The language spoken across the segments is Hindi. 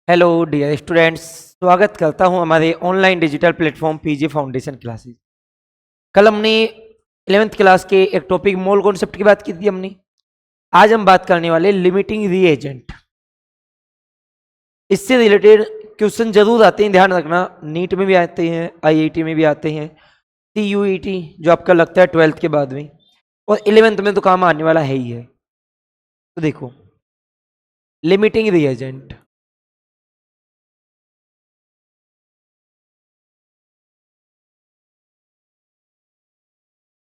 हेलो डियर स्टूडेंट्स, स्वागत करता हूं हमारे online digital platform PG foundation classes. कल हमने 11th क्लास के एक टॉपिक मोल कॉन्सेप्ट की बात की थी हमने। आज हम बात करने वाले लिमिटिंग रीएजेंट। इससे रिलेटेड क्वेश्चन जरूर आते हैं, ध्यान रखना। नीट में भी आते हैं, आईआईटी में भी आते हैं, सीयूईटी जो आपका लगता है 12th के बाद में, और 11th में तो काम आने वाला है ही है। तो देखो, लिमिटिंग रीएजेंट।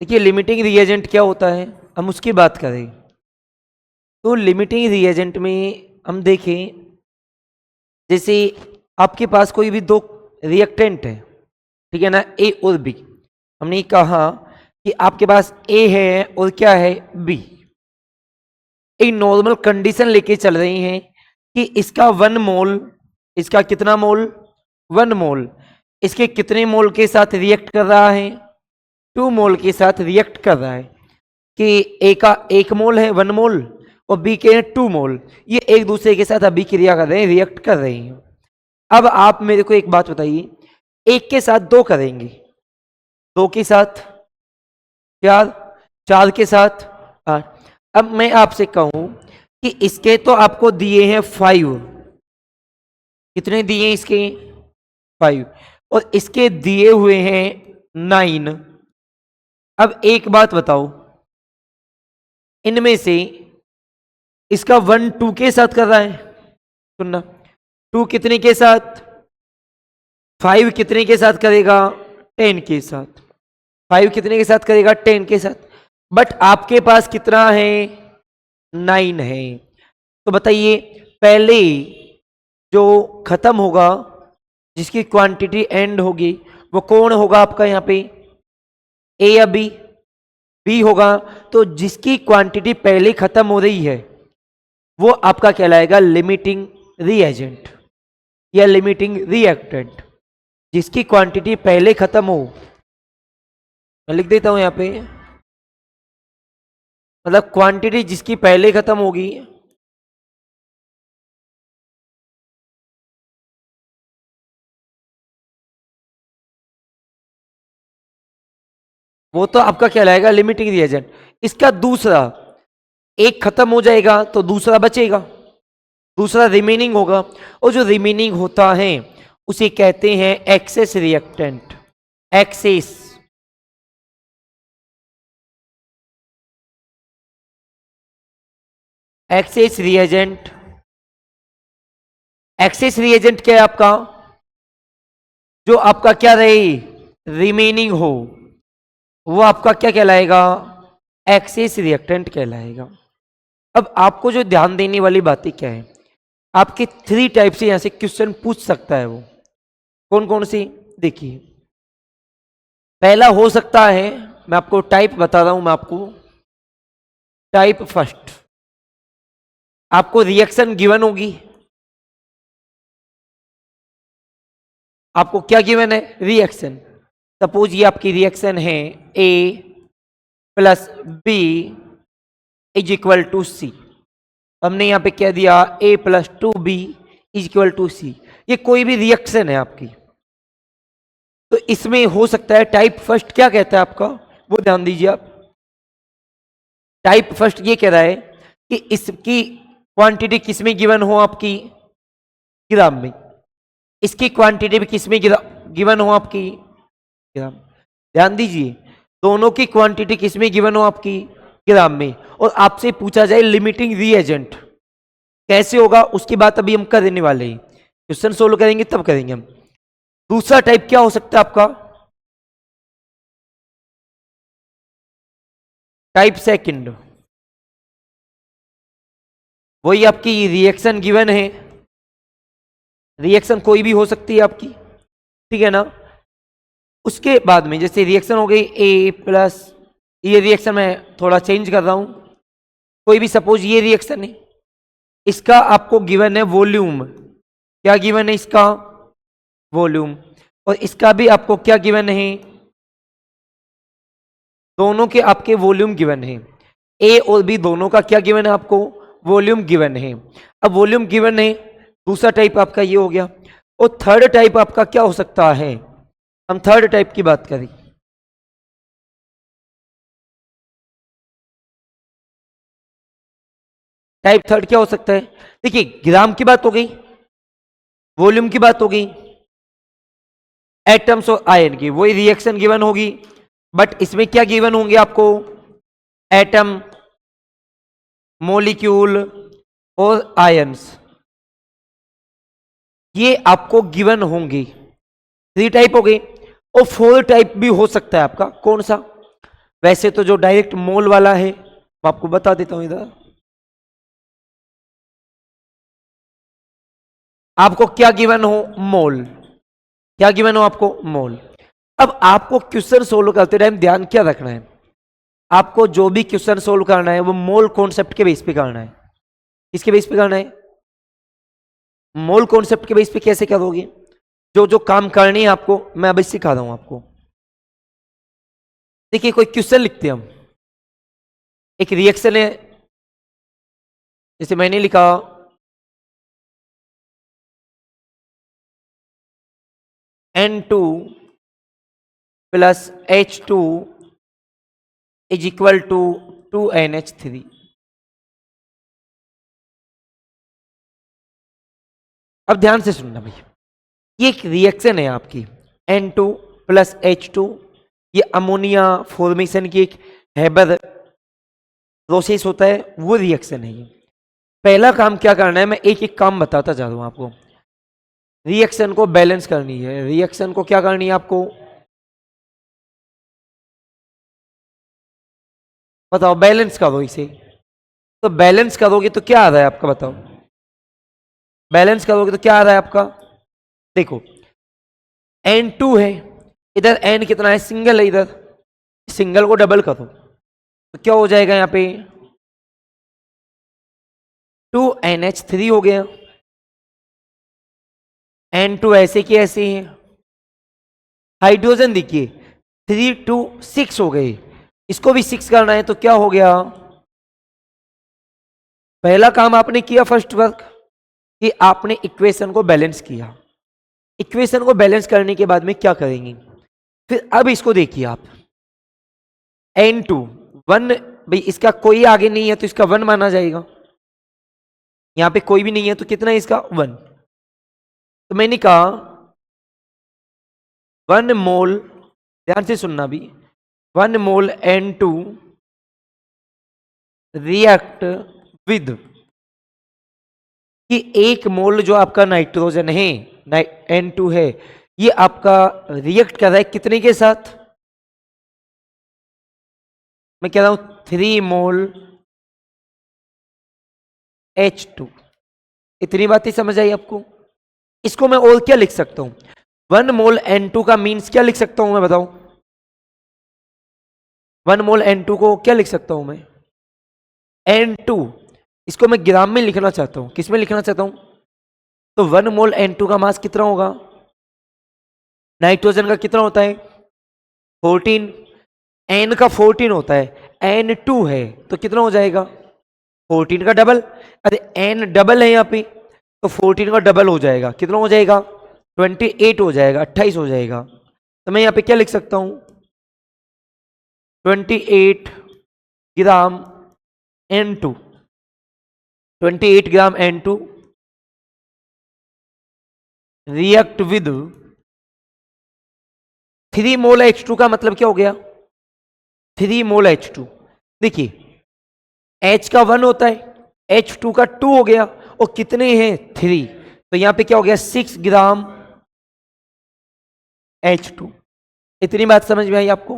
देखिए, लिमिटिंग रिएजेंट क्या होता है, हम उसकी बात करें तो लिमिटिंग रिएजेंट में हम देखें, जैसे आपके पास कोई भी दो रिएक्टेंट है, ठीक है ना, ए और बी। हमने कहा कि आपके पास ए है और क्या है, बी। एक नॉर्मल कंडीशन लेके चल रही हैं कि इसका 1 मोल, इसका कितना मोल, 1 मोल, इसके कितने मोल के साथ रिएक्ट कर रहा है, 2 मोल के साथ रिएक्ट कर रहा है। कि ए का 1 मोल है, 1 मोल, और बी के 2 मोल, ये एक दूसरे के साथ अभी क्रिया कर रहे हैं, रिएक्ट कर रहे हैं। अब आप मेरे को एक बात बताइए, एक के साथ दो करेंगे, दो के साथ चार, चार के साथ 8। अब मैं आपसे कहूं कि इसके तो आपको दिए हैं 5, कितने दिए इसके, 5, और इसके दिए हुए हैं 9। अब एक बात बताओ, इनमें से इसका 1 2 के साथ कर रहा है, सुनना, 2 कितने के साथ, 5 कितने के साथ करेगा, 10 के साथ। 5 कितने के साथ करेगा, 10 के साथ। बट आपके पास कितना है, 9 है। तो बताइए, पहले जो खत्म होगा, जिसकी क्वांटिटी एंड होगी, वो कौन होगा आपका यहाँ पे, ए या बी, बी होगा। तो जिसकी क्वांटिटी पहले खत्म हो रही है वो आपका कहलाएगा लिमिटिंग रीएजेंट या लिमिटिंग रिएक्टेंट। जिसकी क्वांटिटी पहले खत्म हो, मैं लिख देता हूं यहां पे, मतलब क्वांटिटी जिसकी पहले खत्म होगी, वो तो आपका कहलाएगा लिमिटिंग रिएजेंट। इसका दूसरा, एक खत्म हो जाएगा तो दूसरा बचेगा, दूसरा रिमेनिंग होगा, और जो रिमेनिंग होता है उसे कहते हैं excess reactant. Excess, excess reagent. Excess reagent क्या है आपका, जो आपका क्या रहे, रिमेनिंग हो, वो आपका क्या कहलाएगा, एक्सेस रिएक्टेंट कहलाएगा। अब आपको जो ध्यान देने वाली बातें क्या है, आपके 3 टाइप से यहां से क्वेश्चन पूछ सकता है। वो कौन कौन सी, देखिए, पहला हो सकता है, मैं आपको टाइप बता रहा हूं, मैं आपको टाइप फर्स्ट, आपको रिएक्शन गिवन होगी, आपको क्या गिवन है, रिएक्शन। सपोज ये आपकी रिएक्शन है A plus B is equal to C. हमने यहां पे क्या दिया, A plus 2b is equal to C. ये कोई भी रिएक्शन है आपकी, तो इसमें हो सकता है टाइप फर्स्ट क्या कहता है आपका, वो ध्यान दीजिए आप। टाइप फर्स्ट ये कह रहा है कि इसकी क्वांटिटी किसमें गिवन हो, आपकी ग्राम में, इसकी क्वांटिटी भी किसमें गिवन हो, आपकी ग्राम। ध्यान दीजिए, दोनों की क्वांटिटी किसमें गिवन हो, आपकी ग्राम में, और आपसे पूछा जाए लिमिटिंग रीएजेंट कैसे होगा, उसकी बात अभी हम करने वाले हैं। क्वेश्चन सोल्व करेंगे तब करेंगे हम। दूसरा टाइप क्या हो सकता है आपका, टाइप सेकंड। वही आपकी रिएक्शन गिवन है, रिएक्शन कोई भी हो सकती है आपकी, ठीक है ना। उसके बाद में जैसे रिएक्शन हो गई ए प्लस, ये रिएक्शन मैं थोड़ा चेंज कर रहा हूं, कोई भी सपोज ये रिएक्शन है, इसका आपको गिवन है वॉल्यूम, क्या गिवन है इसका, वॉल्यूम, और इसका भी आपको क्या गिवन है, दोनों के आपके वॉल्यूम गिवन है। ए और बी दोनों का क्या गिवन है आपको, वॉल्यूम गिवन है। अब वॉल्यूम गिवन है दूसरा टाइप आपका ये हो गया। और थर्ड टाइप आपका क्या हो सकता है, हम थर्ड टाइप की बात करें। टाइप थर्ड क्या हो सकता है, देखिए ग्राम की बात हो गई, वॉल्यूम की बात हो गई, एटम्स और आयन की वही रिएक्शन गिवन होगी, बट इसमें क्या गिवन होंगे आपको, एटम, मॉलिक्यूल और आयंस, ये आपको गिवन होंगे। थ्री टाइप हो गई। और फोर टाइप भी हो सकता है आपका, कौन सा, वैसे तो जो डायरेक्ट मोल वाला है मैं आपको बता देता हूं इधर। आपको क्या गिवन हो, मोल, क्या गिवन हो आपको, मोल। अब आपको क्वेश्चन सोल्व करते टाइम ध्यान क्या रखना है, आपको जो भी क्वेश्चन सोल्व करना है वो मोल कॉन्सेप्ट के बेस पे करना है। किसके बेस पे करना है, मोल कॉन्सेप्ट के बेस पे कैसे करोगे, जो जो काम करनी है आपको मैं अभी सिखा रहा हूं आपको। देखिए कोई क्वेश्चन लिखते हैं हम, एक रिएक्शन है, जैसे मैंने लिखा N2 plus H2 is equal to 2NH3। अब ध्यान से सुनना भैया, ये एक रिएक्शन है आपकी N2 प्लस H2, ये अमोनिया फॉर्मेशन की एक हैबर प्रोसेस होता है, वो रिएक्शन है ये। पहला काम क्या करना है, मैं एक एक काम बताता जा रहा हूं आपको। रिएक्शन को बैलेंस करनी है, रिएक्शन को क्या करनी है आपको, बताओ बैलेंस करो इसे। तो बैलेंस करोगे तो क्या आ रहा है आपका, बताओ बैलेंस करोगे तो क्या आ रहा है आपका, देखो N2 है, इधर N कितना है, सिंगल है, इधर सिंगल को डबल करो तो क्या हो जाएगा, यहां पे 2NH3 हो गया। N2 ऐसे की ऐसे ही है, हाइड्रोजन देखिए 3 2 6 हो गए, इसको भी 6 करना है तो क्या हो गया, पहला काम आपने किया फर्स्ट वर्क कि आपने इक्वेशन को बैलेंस किया। इक्वेशन को बैलेंस करने के बाद में क्या करेंगे, फिर अब इसको देखिए आप, N2 1, भाई इसका कोई आगे नहीं है तो इसका 1 माना जाएगा, यहां पे कोई भी नहीं है तो कितना है इसका 1। तो मैंने कहा 1 मोल, ध्यान से सुनना भी, 1 मोल N2 रिएक्ट विद, कि एक मोल जो आपका नाइट्रोजन है N2 है, ये आपका रिएक्ट कर रहा है कितने के साथ, मैं कह रहा हूं 3 मोल H2। इतनी बात ही समझ आई आपको। इसको मैं और क्या लिख सकता हूं, 1 मोल N2 का मीन्स क्या लिख सकता हूं मैं, बताओ 1 मोल N2 को क्या लिख सकता हूं मैं, N2, इसको मैं ग्राम में लिखना चाहता हूं, किस में लिखना चाहता हूं, तो 1 मोल N2 का मास कितना होगा, नाइट्रोजन का कितना होता है 14, N का 14 होता है, N2 है तो कितना हो जाएगा 14 का डबल, अरे N डबल है यहाँ पे तो 14 का डबल हो जाएगा, कितना हो जाएगा 28 हो जाएगा, 28 हो जाएगा। तो मैं यहाँ पे क्या लिख सकता हूं, 28 ग्राम N2, 28 gram N2 react with 3 mole H2 का मतलब क्या हो गया, 3 मोल H2, देखिए H का 1 होता है, H2 का 2 हो गया, और कितने हैं 3, तो यहां पे क्या हो गया 6 ग्राम H2। इतनी बात समझ में आई आपको,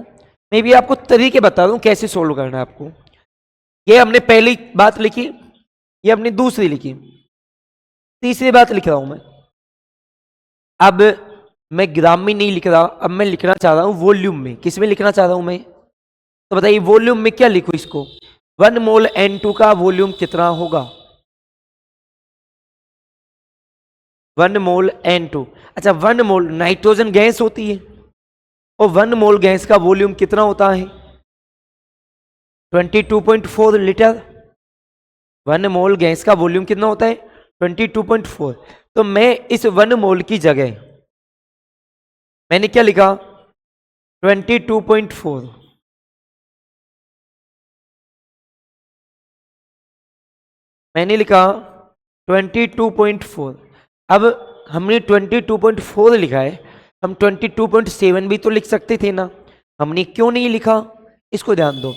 मैं भी आपको तरीके बता दूं कैसे सोल्व करना है आपको। ये हमने पहली बात लिखी, ये हमने दूसरी लिखी, तीसरी बात लिख रहा हूं मैं। अब मैं ग्राम में नहीं लिख रहा, अब मैं लिखना चाह रहा हूं वॉल्यूम में, किस में लिखना चाह रहा हूं मैं, तो बताइए वॉल्यूम में क्या लिखूं इसको, 1 मोल N2 का वॉल्यूम कितना होगा, 1 मोल N2, अच्छा 1 मोल नाइट्रोजन गैस होती है, और 1 मोल गैस का वॉल्यूम कितना होता है 22.4 लीटर, 1 मोल गैस का वॉल्यूम कितना होता है 22.4। तो मैं इस 1 मोल की जगह मैंने क्या लिखा, 22.4। मैंने लिखा 22.4। अब हमने 22.4 लिखा है, हम 22.7 भी तो लिख सकते थे ना, हमने क्यों नहीं लिखा? इसको ध्यान दो,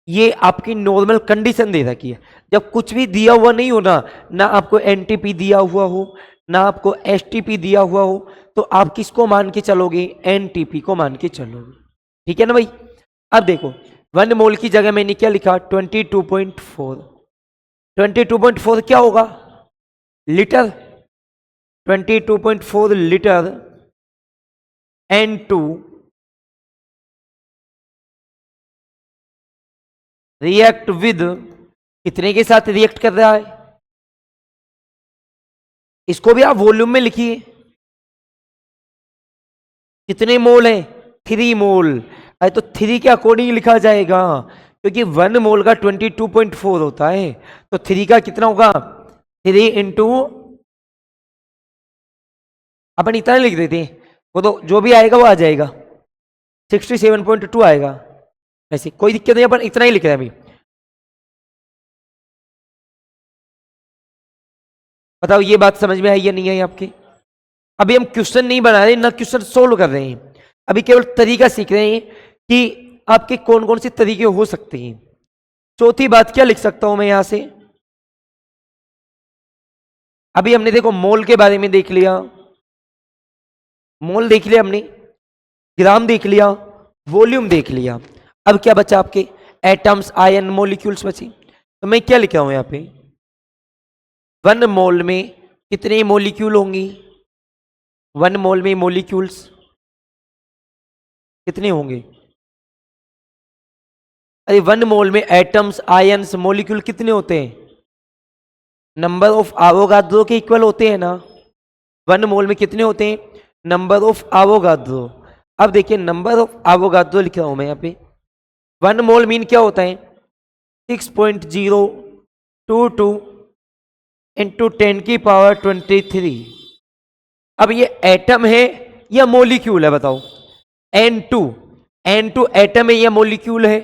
ये आपकी नॉर्मल कंडीशन दे रखी है। जब कुछ भी दिया हुआ नहीं हो ना आपको एनटीपी दिया हुआ हो, ना आपको एसटीपी दिया हुआ हो, तो आप किसको मान के चलोगे? एनटीपी को मान के चलोगे। ठीक है ना भाई? अब देखो 1 मोल की जगह मैंने क्या लिखा, 22.4। 22.4 क्या होगा? Litre. 22.4 litre N2 react with कितने के साथ रिएक्ट कर रहा है? इसको भी आप वॉल्यूम में लिखिए। कितने मोल है? 3 मोल। अरे तो 3 के अकॉर्डिंग लिखा जाएगा, क्योंकि 1 मोल का 22.4 होता है, तो 3 का कितना होगा? 3 इंटू, अपन इतना लिख देते हैं, वो तो जो भी आएगा वो आ जाएगा, 67.2 आएगा। ऐसे कोई दिक्कत नहीं, अपन इतना ही लिख रहे हैं अभी। बताओ ये बात समझ में आई या नहीं आई आपकी? अभी हम क्वेश्चन नहीं बना रहे ना, क्वेश्चन सोल्व कर रहे हैं, अभी केवल तरीका सीख रहे हैं कि आपके कौन कौन से तरीके हो सकते हैं। चौथी बात क्या लिख सकता हूं मैं यहां से? अभी हमने देखो मोल के बारे में देख लिया, मोल देख लिया हमने, ग्राम देख लिया, वॉल्यूम देख लिया। अब क्या बचा आपके? एटम्स, आयन, मॉलिक्यूल्स बची। तो मैं क्या लिखा हूं यहां पे? 1 मोल में कितने मॉलिक्यूल होंगी? 1 मोल में मॉलिक्यूल्स कितने होंगे? अरे 1 मोल में एटम्स, आयन्स, मॉलिक्यूल कितने होते हैं? नंबर ऑफ आवोगाद्रो के इक्वल होते हैं ना। 1 मोल में कितने होते हैं? Number of Avogadro. अब देखिए नंबर ऑफ आवोगाद्रो लिख रहा हूं मैं यहाँ पे। 1 मोल मीन क्या होता है? 6.022 इंटू 10 की पावर 23। अब ये एटम है या मॉलिक्यूल है बताओ? N2, N2 एटम है या मॉलिक्यूल है?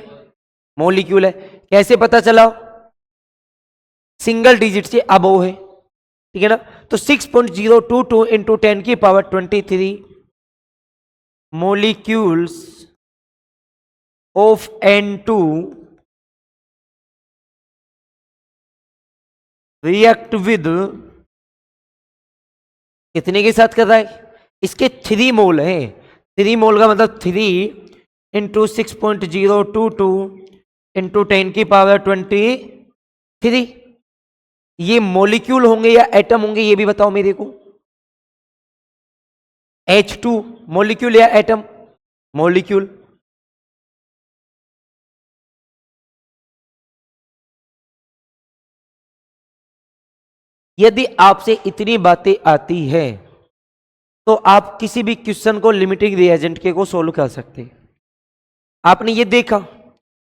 मॉलिक्यूल है। कैसे पता चला? सिंगल डिजिट से अबव है, ठीक है ना। तो 6.022 इंटू 10 की power 23 molecules of N2 react with कितने के साथ कर रहा है? इसके 3 मोल है। 3 मोल का मतलब 3 इंटू 6.022 इंटू 10 की पावर 23। ये मॉलिक्यूल होंगे या एटम होंगे ये भी बताओ मेरे को। H2 मॉलिक्यूल या एटम? मॉलिक्यूल। यदि आपसे इतनी बातें आती है तो आप किसी भी क्वेश्चन को लिमिटिंग रिएजेंट के को सोल्व कर सकते हैं। आपने ये देखा,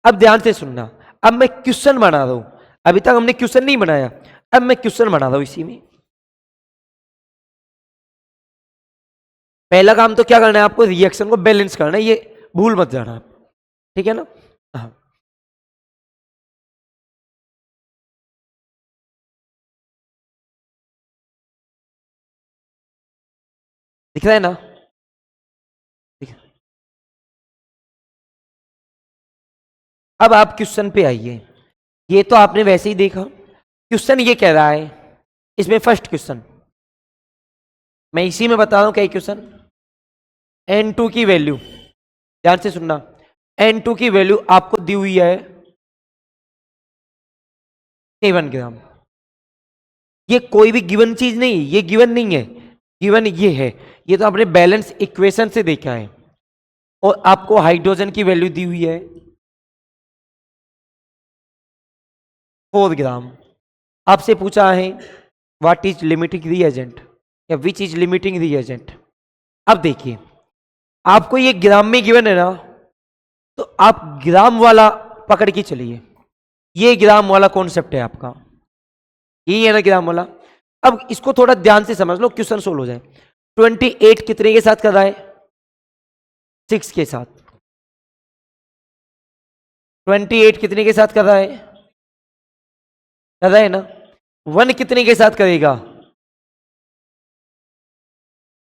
अब ध्यान से सुनना। अब मैं क्वेश्चन बना रहा हूं, अभी तक हमने क्वेश्चन नहीं बनाया, अब मैं क्वेश्चन बना रहा हूं इसी में। पहला काम तो क्या करना है आपको? रिएक्शन को बैलेंस करना है, ये भूल मत जाना आप, ठीक है ना। हाँ दिख रहा है ना? दिख- अब आप क्वेश्चन पे आइए। ये तो आपने वैसे ही देखा, क्वेश्चन ये कह रहा है, इसमें फर्स्ट क्वेश्चन मैं इसी में बता रहा हूं क्या क्वेश्चन। N2 की वैल्यू, ध्यान से सुनना, N2 की वैल्यू आपको दी हुई है 7 ग्राम। ये कोई भी गिवन चीज नहीं, ये गिवन नहीं है, गिवन ये है, ये तो आपने बैलेंस इक्वेशन से देखा है। और आपको हाइड्रोजन की वैल्यू दी हुई है 4 ग्राम। आपसे पूछा है व्हाट इज लिमिटिंग रिएजेंट या विच इज लिमिटिंग रिएजेंट। अब देखिए आपको ये ग्राम में गिवन है ना, तो आप ग्राम वाला पकड़ के चलिए। ये ग्राम वाला कॉन्सेप्ट है आपका, यही है ना ग्राम वाला। अब इसको थोड़ा ध्यान से समझ लो, क्वेश्चन सोल्व हो जाए। 28 कितने के साथ कर रहा है? 6 के साथ। 28 कितने के साथ कर रहा है? कर रहा है ना। 1 कितने के साथ करेगा?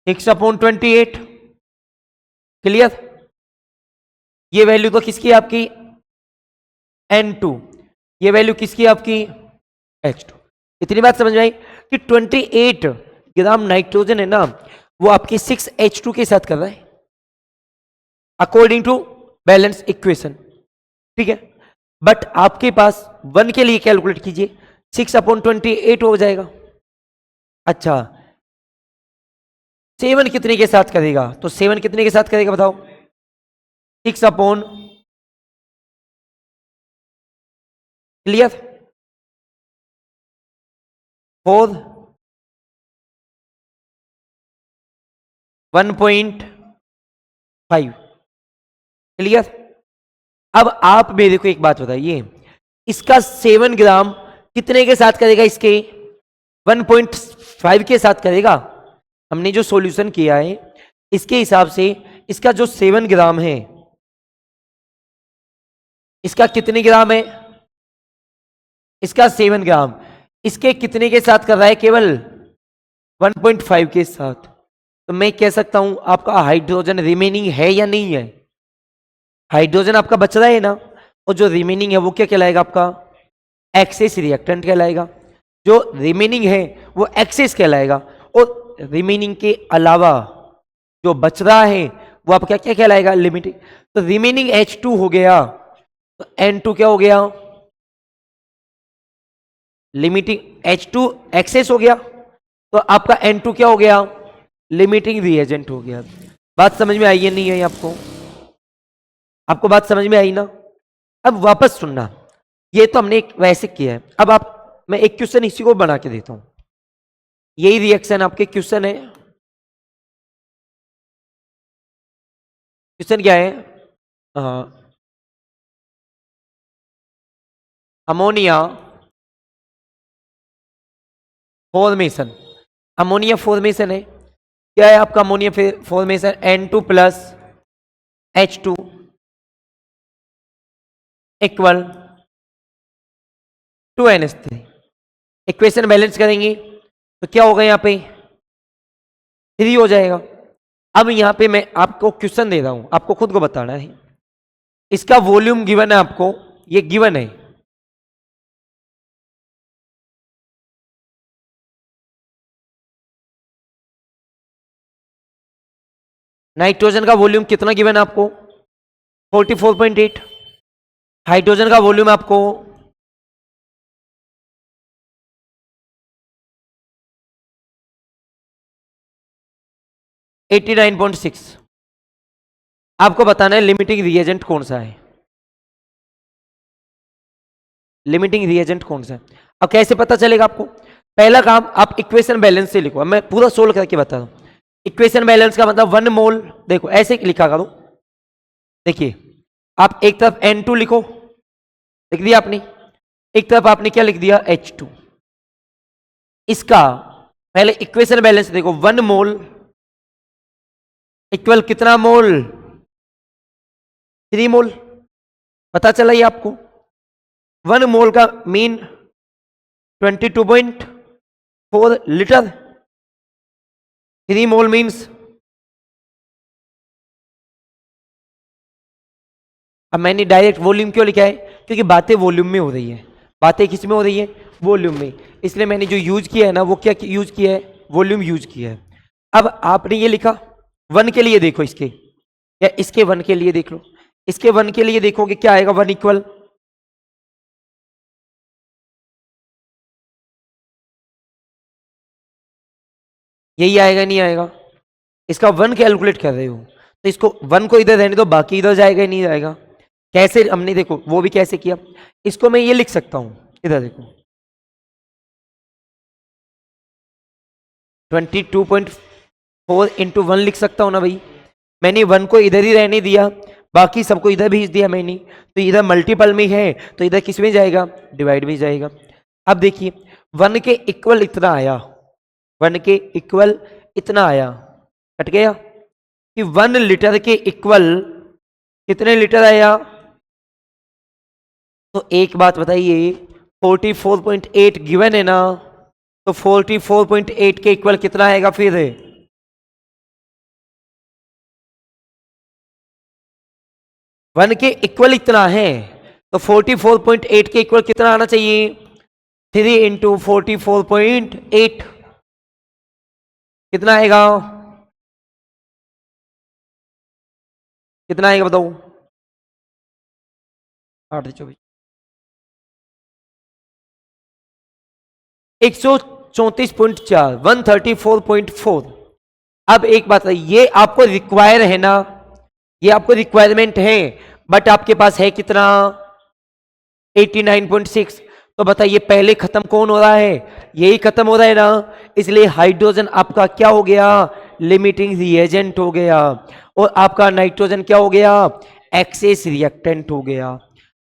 6/28। क्लियर? ये वैल्यू तो किसकी है आपकी? N2। ये वैल्यू किसकी है आपकी? H2। इतनी बात समझ में आई कि 28 ग्राम नाइट्रोजन है ना, वो आपकी 6H2 के साथ कर रहा है अकॉर्डिंग टू बैलेंस इक्वेशन। ठीक है, बट आपके पास 1 के लिए कैलकुलेट कीजिए, 6/28 हो जाएगा। अच्छा, 7 कितने के साथ करेगा? तो 7 कितने के साथ करेगा बताओ? 6/, क्लियर? 4 1.5। क्लियर? अब आप मेरे को एक बात बताइए, इसका 7 ग्राम कितने के साथ करेगा? इसके 1.5 के साथ करेगा। हमने जो सॉल्यूशन किया है इसके हिसाब से इसका जो 7 ग्राम है, इसका कितने ग्राम है? इसका 7 ग्राम इसके कितने के साथ कर रहा है? केवल 1.5 के साथ। तो मैं कह सकता हूं आपका हाइड्रोजन रिमेनिंग है या नहीं है? हाइड्रोजन आपका बच रहा है ना, और जो रिमेनिंग है वो क्या कहलाएगा? आपका एक्सेस रिएक्टेंट कहलाएगा। जो रिमेनिंग है वो एक्सेस कहलाएगा, और रिमेनिंग के अलावा जो बच रहा है वो आपका क्या कहलाएगा? लिमिटिंग। तो रिमेनिंग H2 हो गया, तो N2 क्या हो गया? लिमिटिंग। H2 एक्सेस हो गया, तो आपका N2 क्या हो गया? लिमिटिंग रिएजेंट हो गया। बात समझ में आई है नहीं आई आपको? आपको बात समझ में आई ना? अब वापस सुनना, ये तो हमने एक वैसे किया है। अब आप, मैं एक क्वेश्चन इसी को बना के देता हूं। यही रिएक्शन आपके क्वेश्चन है। क्वेश्चन क्या है? Ammonia formation. अमोनिया फॉर्मेशन है। क्या है आपका ammonia formation? N2 plus H2 equal to NH3। Equation balance करेंगे तो क्या होगा? यहाँ पे 3 हो जाएगा। अब यहाँ पे मैं आपको क्वेश्चन दे रहा हूं, आपको खुद को बताना है। इसका वॉल्यूम गिवन है आपको, ये गिवन है। नाइट्रोजन का वॉल्यूम कितना गिवन है आपको? 44.8। हाइड्रोजन का वॉल्यूम आपको 89.6। आपको बताना है लिमिटिंग रिएजेंट कौन सा है। लिमिटिंग रिएजेंट कौन सा है? अब कैसे पता चलेगा आपको? पहला काम, आप इक्वेशन बैलेंस से लिखो। अब मैं पूरा सोल्व करके बता रहा हूं। इक्वेशन बैलेंस का मतलब 1 मोल, देखो ऐसे लिखा करो। देखिए, आप एक तरफ N2 लिखो, लिख दिया आपने। एक तरफ आपने क्या लिख दिया? H2। इसका पहले इक्वेशन बैलेंस देखो, 1 मोल इक्वल कितना मोल? 3 मोल। पता चला ये आपको? 1 मोल का मीन 22.4 लीटर। 3 मोल मीन्स, अब मैंने डायरेक्ट वॉल्यूम क्यों लिखा है? क्योंकि बातें वॉल्यूम में हो रही है। बातें किस में हो रही है? वॉल्यूम में। इसलिए मैंने जो यूज किया है ना, वो क्या यूज किया है? वॉल्यूम यूज किया है। अब आपने ये लिखा 1 के लिए, देखो इसके, या इसके 1 के लिए देख लो। इसके 1 के लिए देखोगे क्या आएगा? 1 इक्वल, यही आएगा नहीं आएगा? इसका 1 कैलकुलेट कर रहे हो तो इसको 1 को इधर रहने दो, बाकी इधर जाएगा ही नहीं जाएगा? कैसे हमने, देखो वो भी कैसे किया। इसको मैं ये लिख सकता हूं, इधर देखो 22.4 इंटू 1 लिख सकता हूं ना भाई। मैंने 1 को इधर ही रहने दिया, बाकी सबको इधर भेज दिया मैंने। तो इधर मल्टीपल में है तो इधर किस में जाएगा? डिवाइड में जाएगा। अब देखिए 1 के इक्वल इतना आया, 1 के इक्वल इतना आया, कट गया कि 1 लीटर के इक्वल कितने लीटर आया। तो एक बात बताइए, 44.8 गिवन है ना, तो 44.8 के इक्वल कितना आएगा फिर। 1 के इक्वल इतना है, तो 44.8 के इक्वल कितना आना चाहिए, 3 इंटू 44.8 कितना आएगा, कितना आएगा बताओ। 8 134.4 134.4। अब एक बात है, ये आपको रिक्वायर है ना, ये आपको रिक्वायरमेंट है, बट आपके पास है कितना 89.6। तो बताइए पहले खत्म कौन हो रहा है, यही खत्म हो रहा है ना, इसलिए हाइड्रोजन आपका क्या हो गया, लिमिटिंग रिएजेंट हो गया, और आपका नाइट्रोजन क्या हो गया, एक्सेस रिएक्टेंट हो गया।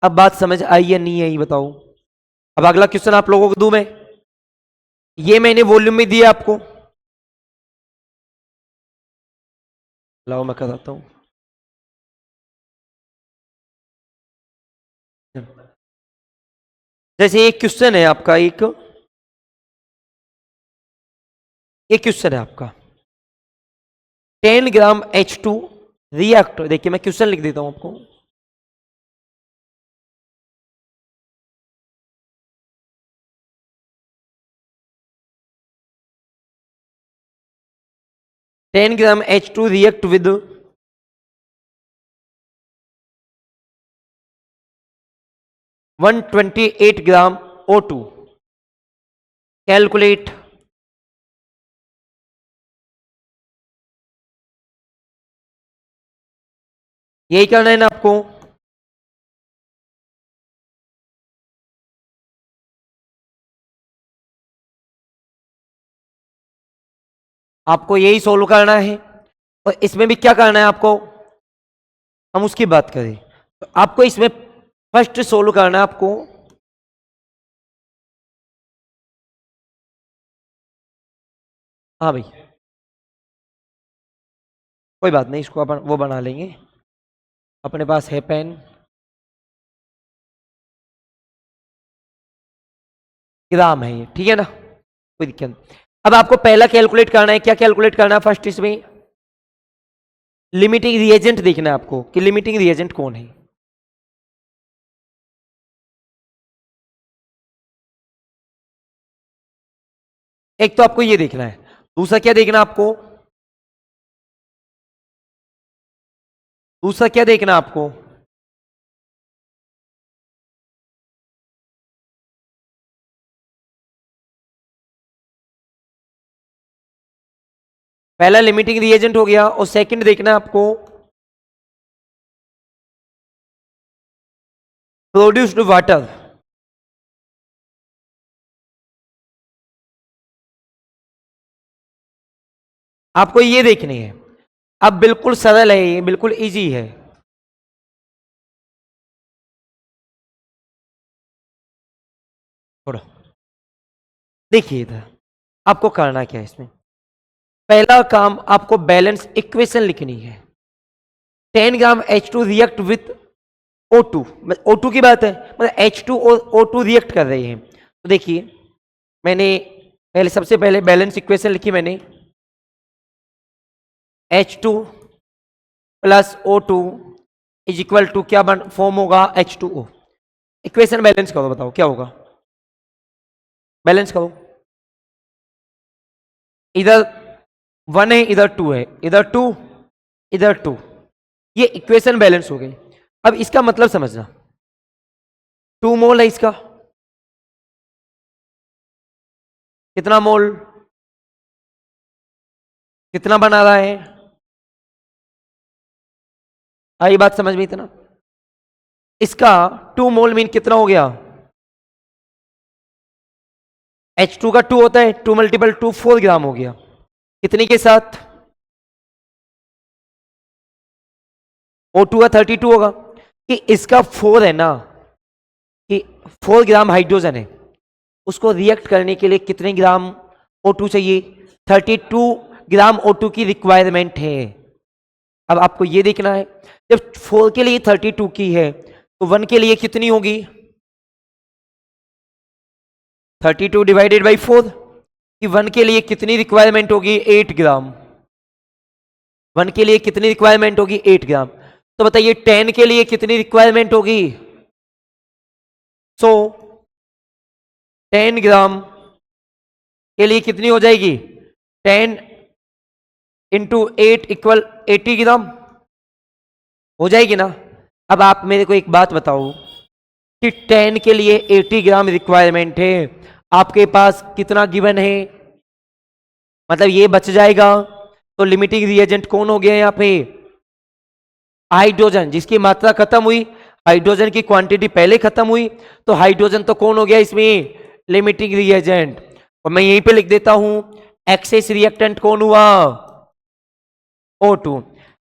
अब बात समझ आई या नहीं आई बताओ। अब अगला क्वेश्चन आप लोगों को दूं मैं, ये मैंने वॉल्यूम में दिया आपको, लाओ मैं कराता हूं। जैसे एक क्वेश्चन है आपका, एक क्वेश्चन है आपका 10 ग्राम H2 रिएक्ट, देखिए मैं क्वेश्चन लिख देता हूं आपको। Ten gram H2 react with 128 gram O2, calculate. यही करना है ना आपको, आपको यही सोल्व करना है, और इसमें भी क्या करना है आपको, हम उसकी बात करें तो आपको इसमें फर्स्ट सोल्व करना है आपको। हाँ भाई कोई बात नहीं, इसको अपन वो बना लेंगे, अपने पास है पेन, ग्राम है ये, ठीक है ना, कोई दिक्कत नहीं। अब आपको पहला कैलकुलेट करना है, क्या कैलकुलेट करना है फर्स्ट, इसमें लिमिटिंग रिएजेंट देखना है आपको कि लिमिटिंग रिएजेंट कौन है। एक तो आपको ये देखना है, दूसरा क्या देखना आपको, दूसरा क्या देखना आपको, पहला लिमिटिंग रिएजेंट हो गया, और सेकंड देखना है आपको प्रोड्यूस्ड वाटर। आपको ये देखनी है। अब बिल्कुल सरल है ये, बिल्कुल इजी है। थोड़ा देखिए इधर, आपको करना क्या है इसमें, पहला काम आपको बैलेंस इक्वेशन लिखनी है। 10 ग्राम H2 react with O2, O2 की बात है, मतलब H2 और O2 रिएक्ट कर रहे हैं। तो देखिए मैंने पहले सबसे पहले बैलेंस इक्वेशन लिखी मैंने, H2 plus O2 is equal to क्या फॉर्म होगा, H2O। इक्वेशन बैलेंस करो, बताओ क्या होगा, बैलेंस करो। इधर 1 है, इधर 2 है, इधर 2, इधर 2, ये इक्वेशन बैलेंस हो गई। अब इसका मतलब समझना, 2 मोल है इसका, कितना मोल, कितना बना रहा है, आई बात समझ में इतना। इसका 2 मोल मीन कितना हो गया, H2 का 2 होता है, 2 मल्टीपल 2 4 ग्राम हो गया, कितने के साथ, O2 का 32 होगा, कि इसका 4 है ना, कि 4 ग्राम हाइड्रोजन है, उसको रिएक्ट करने के लिए कितने ग्राम O2 चाहिए, 32 ग्राम O2 की रिक्वायरमेंट है। अब आपको ये देखना है, जब 4 के लिए 32 की है तो 1 के लिए कितनी होगी? 32 डिवाइडेड बाई 4, कि 1 के लिए कितनी रिक्वायरमेंट होगी? 8 ग्राम। 1 के लिए कितनी रिक्वायरमेंट होगी? 8 ग्राम। तो बताइए 10 के लिए कितनी रिक्वायरमेंट होगी? सो 10 ग्राम के लिए कितनी हो जाएगी? 10 इंटू 8 इक्वल 80 ग्राम हो जाएगी ना? अब आप मेरे को एक बात बताओ कि 10 के लिए 80 ग्राम रिक्वायरमेंट है, आपके पास कितना गिवन है? मतलब ये बच जाएगा। तो लिमिटिंग रिएजेंट कौन हो गया यहां पे? हाइड्रोजन, जिसकी मात्रा खत्म हुई, हाइड्रोजन की क्वांटिटी पहले खत्म हुई, तो हाइड्रोजन तो कौन हो गया इसमें? Limiting reagent. और मैं यहीं पे लिख देता हूं, एक्सेस रिएक्टेंट कौन हुआ? O2।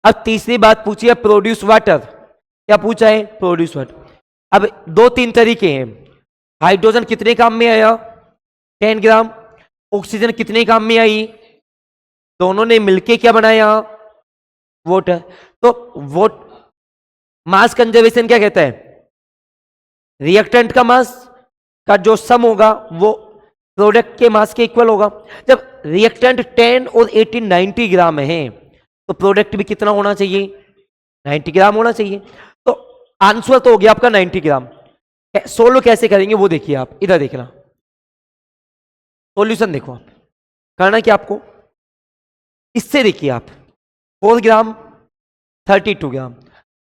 अब तीसरी बात पूछी है, प्रोड्यूस वाटर। क्या पूछा है? Produce water. अब दो तीन तरीके हैं। हाइड्रोजन कितने काम में आया? 10 ग्राम। ऑक्सीजन कितने काम में आई? दोनों ने मिलके क्या बनाया? वाटर। तो वोट मास कंजर्वेशन क्या कहता है? रिएक्टेंट का मास का जो सम होगा वो प्रोडक्ट के मास के इक्वल होगा। जब रिएक्टेंट 10 और 18 90 ग्राम है तो प्रोडक्ट भी कितना होना चाहिए? 90 ग्राम होना चाहिए। तो आंसर तो हो गया आपका 90 ग्राम। सोलो कैसे करेंगे वो देखिए, आप इधर देखना, सॉल्यूशन देखो आप। करना क्या आपको, इससे देखिए आप, 4 ग्राम 32 ग्राम,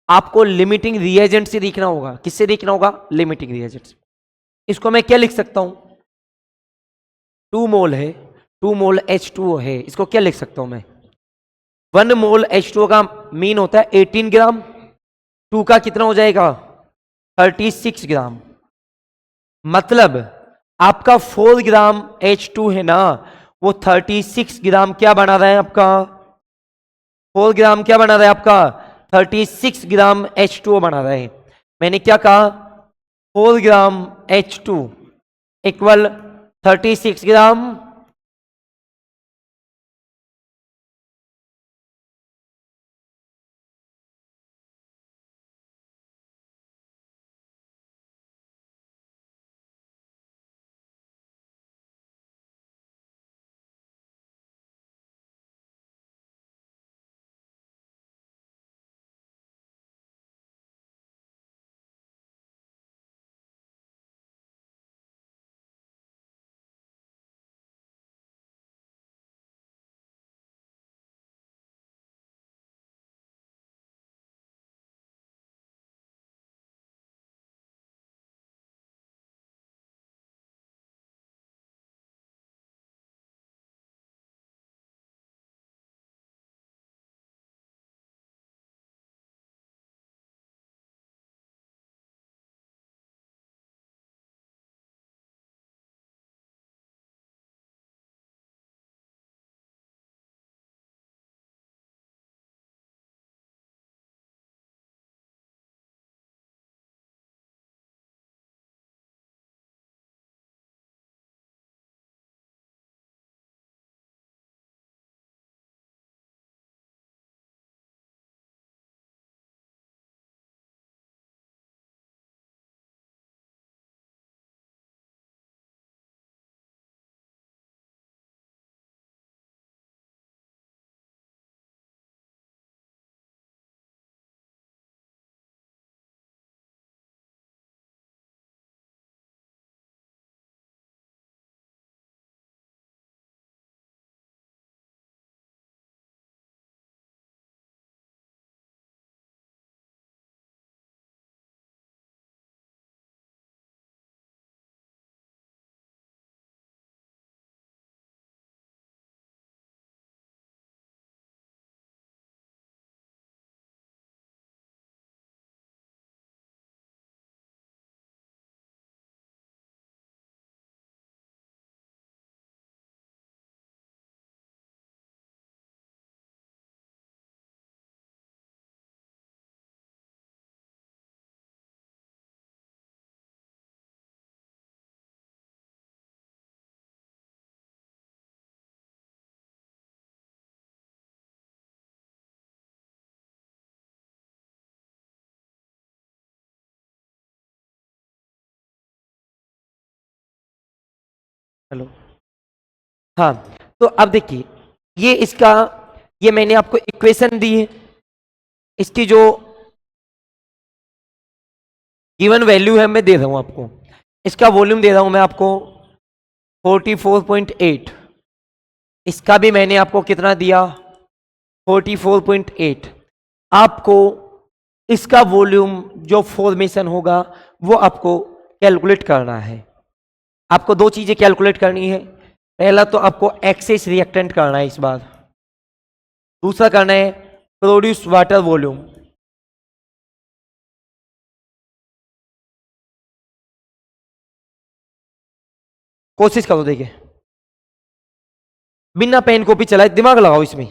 आपको लिमिटिंग रिएजेंट से देखना होगा। किससे देखना होगा? लिमिटिंग रिएजेंट से। इसको मैं क्या लिख सकता हूं? 2 मोल है, 2 मोल H2O है, इसको क्या लिख सकता हूं मैं? 1 मोल H2O का मीन होता है 18 ग्राम, 2 का कितना हो जाएगा? 36 ग्राम। मतलब आपका 4 ग्राम H2 है ना, वो 36 ग्राम क्या बना रहा है आपका? 4 ग्राम क्या बना रहा है आपका? 36 ग्राम H2O बना रहा है। मैंने क्या कहा? 4 ग्राम H2 इक्वल 36 ग्राम हेलो। हाँ, तो अब देखिए ये इसका, ये मैंने आपको इक्वेशन दी है, इसकी जो गिवन वैल्यू है मैं दे रहा हूं आपको, इसका वॉल्यूम दे रहा हूं मैं आपको 44.8, इसका भी मैंने आपको कितना दिया 44.8। आपको इसका वॉल्यूम जो फॉर्मेशन होगा वो आपको कैलकुलेट करना है। आपको दो चीजें कैलकुलेट करनी है, पहला तो आपको एक्सेस रिएक्टेंट करना है इस बार, दूसरा करना है प्रोड्यूस वाटर वॉल्यूम। कोशिश करो, देखिए बिना पेन कॉपी चलाए दिमाग लगाओ इसमें।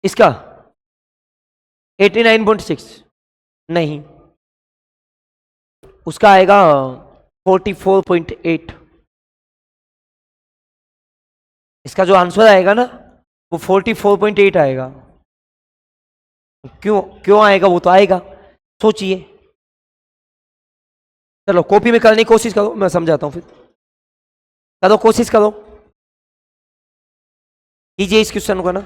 इसका 89.6 नहीं, उसका आएगा 44.8। इसका जो आंसर आएगा ना वो 44.8 आएगा। क्यों क्यों आएगा, वो तो आएगा, सोचिए। चलो कॉपी में करने की कोशिश करो, मैं समझाता हूं फिर। करो, कोशिश करो, कीजिए इस क्वेश्चन को ना।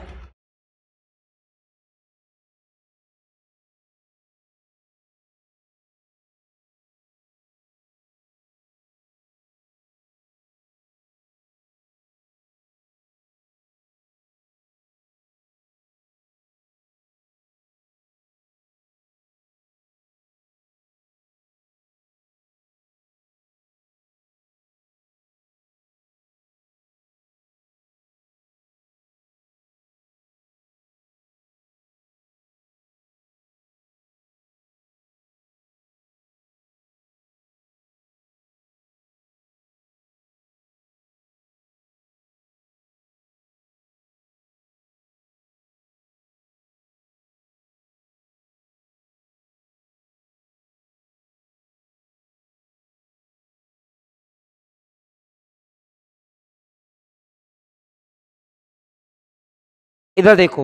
इधर देखो,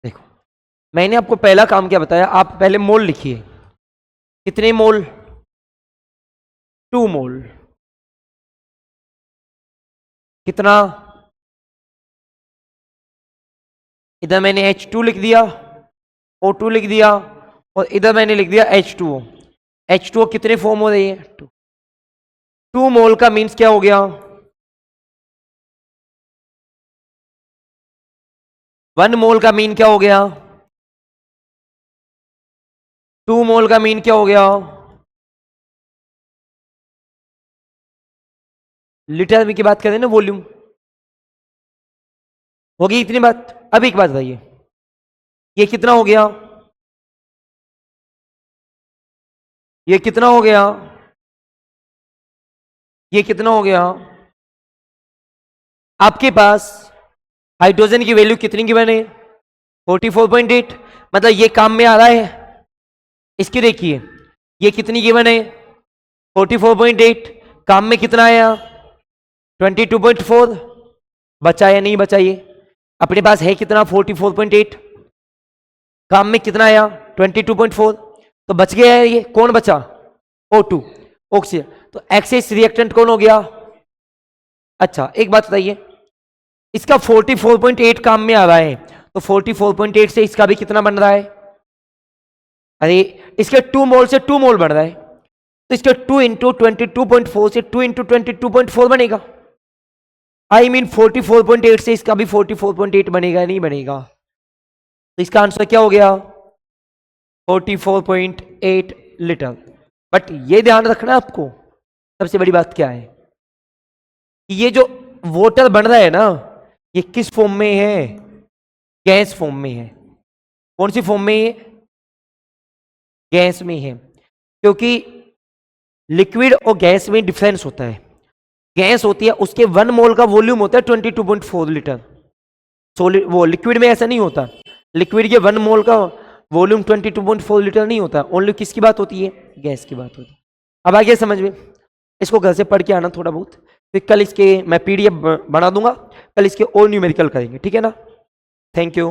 देखो मैंने आपको पहला काम क्या बताया, आप पहले मोल लिखिए। कितने मोल, 2 मोल। कितना, इधर मैंने H2 लिख दिया, O2 लिख दिया, और इधर मैंने लिख दिया H2O। H2O कितने फॉर्म हो रही है, 2 मोल का मीन्स क्या हो गया, 1 मोल का मीन क्या हो गया, 2 मोल का मीन क्या हो गया, लीटर में की बात करें ना, वॉल्यूम होगी इतनी बात। अब एक बात बताइए, ये कितना हो गया, ये कितना हो गया, ये कितना हो गया। आपके पास हाइड्रोजन की वैल्यू कितनी की बने, 44.8, मतलब ये काम में आ रहा है। इसकी देखिए ये कितनी की बने, 44.8, काम में कितना आया 22.4, बचा या नहीं बचा, ये अपने पास है कितना 44.8, काम में कितना आया 22.4, तो बच गया है ये, कौन बचा, O2 ऑक्सीजन। तो एक्सेस रिएक्टेंट कौन हो गया। अच्छा एक बात बताइए, इसका 44.8 काम में आ रहा है, तो 44.8 से इसका भी कितना बन रहा है, अरे इसके 2 मोल से 2 मोल बन रहा है, तो इसके 2 इंटू 22.4 से 2 इंटू 22.4 बनेगा। आई मीन 44.8 से इसका भी 44.8 बनेगा, नहीं बनेगा। तो इसका आंसर क्या हो गया 44.8 लीटर। बट ये ध्यान रखना आपको, सबसे बड़ी बात क्या है, ये जो वाटर बन रहा है ना, ये किस फॉर्म में है, गैस फॉर्म में है। कौन सी फॉर्म में है, गैस में है। क्योंकि लिक्विड और गैस में डिफरेंस होता है, गैस होती है उसके 1 मोल का वॉल्यूम होता है 22.4 लीटर, सॉलिड वो लिक्विड में ऐसा नहीं होता, लिक्विड के 1 मोल का वॉल्यूम 22.4 लीटर नहीं होता, ओनली किसकी बात होती है, गैस की बात होती है। अब आगे समझ में, इसको घर से पढ़ के आना थोड़ा बहुत, फिर कल इसके मैं PDF बना दूंगा, कल इसके और न्यूमेरिकल करेंगे, ठीक है ना। Thank you.